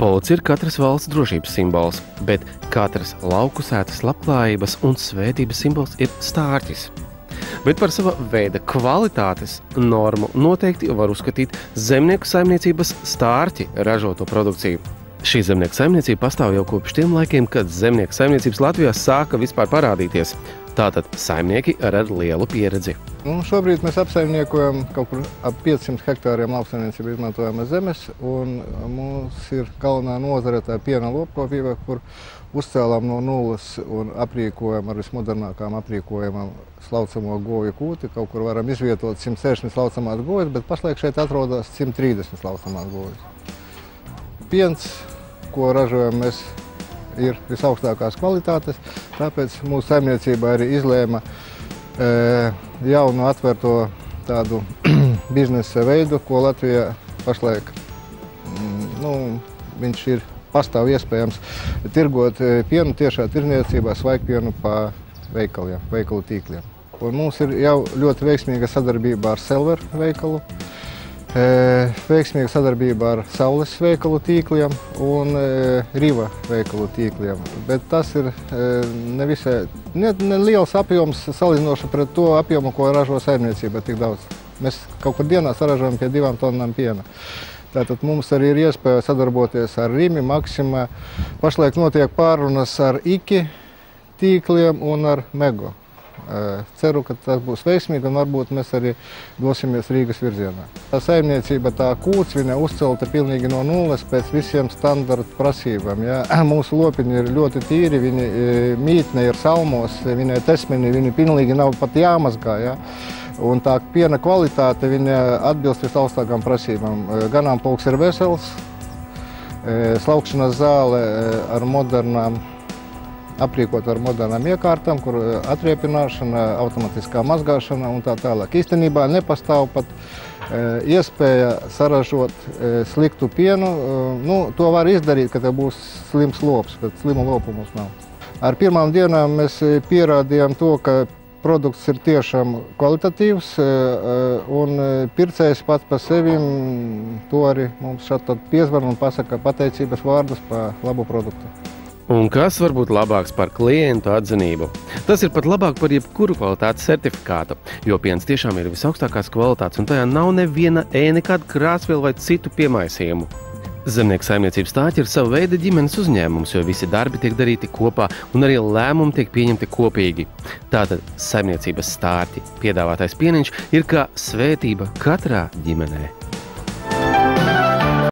Policija ir katras valsts drošības simbols, bet katras laukusētas labklājības un svētības simbols ir stārķis. Bet par sava veida kvalitātes normu noteikti var uzskatīt zemnieku saimniecības stārķi ražoto produkciju. Šī zemnieku saimniecība pastāv jau kopš tiem laikiem, kad zemnieku saimniecības Latvijā sāka vispār parādīties. Tātad saimnieki ar lielu pieredzi. Šobrīd mēs apsaimniekojam kaut kur ap 500 hektāriem lauksaimniecību izmantojama zemes, un mums ir galvenā nozare tā piena lopkopība, kur uzcēlām no nulles un aprīkojam ar vismodernākām aprīkojumam slaucamo govju kūti. Kaut kur varam izvietot 160 slaucamās govis, bet pašlaik šeit atrodas 130 slaucamās govis. Piens, ko ražojam mēs, ir visaugstākās kvalitātes, tāpēc mūsu saimniecība arī izlēma jaunu atvērto tādu biznesa veidu, ko Latvijā pašlaik viņš ir pastāv iespējams tirgot pienu tiešā tirniecībā, svaigpienu pa veikalu tīkliem. Un mums ir jau ļoti veiksmīga sadarbība ar Selver veikalu, veiksmīga sadarbība ar Saules veikalu tīkliem un Riva veikalu tīkliem. Bet tas ir nevisai liels apjoms salīdzinoši pret to apjomu, ko ražo saimniecība tik daudz. Mēs kaut kur dienā saražojam pie 2 tonnām piena. Tātad mums arī ir iespēja sadarboties ar Rimi, Maxima. Pašlaik notiek pārunas ar IKI tīkliem un ar Mego. Ceru, ka tas būs veiksmīgi un varbūt mēs arī dosimies Rīgas virzienā. Tā saimniecība, tā kūts, viņa uzcelta pilnīgi no nulles pēc visiem standarta prasībām. Ja? Mūsu lopiņi ir ļoti tīri, viņi mītne ir salmos, viņai tesmeni, viņi pilnīgi nav pat jāmazgā. Ja? Un tā piena kvalitāte, viņa atbilst visaugstākām prasībām. Ganāmpulks ir vesels, slaukšanas zāle ar modernām, aprīkot ar modernām iekārtām, kur atriepināšana, automatiskā mazgāšana un tā tālāk. Īstenībā nepastāv pat iespēja saražot sliktu pienu. To var izdarīt, ka te būs slims lops, bet slimu lopu mums nav. Ar pirmām dienām mēs pierādījām to, ka produkts ir tiešām kvalitatīvs, un pircējs pats par sevi to arī mums šādi piezvan un pasaka pateicības vārdus par labu produktu. Un kas var būt labāks par klientu atzinību? Tas ir pat labāk par jebkuru kvalitātes certifikātu, jo piens tiešām ir visaugstākās kvalitātes, un tajā nav neviena nekāda krāsviela vai citu piemaisījumu. Zemnieku saimniecības stārķi ir sava veida ģimenes uzņēmums, jo visi darbi tiek darīti kopā un arī lēmumi tiek pieņemti kopīgi. Tātad saimniecības stārķi piedāvātais pieniņš ir kā svētība katrā ģimenē.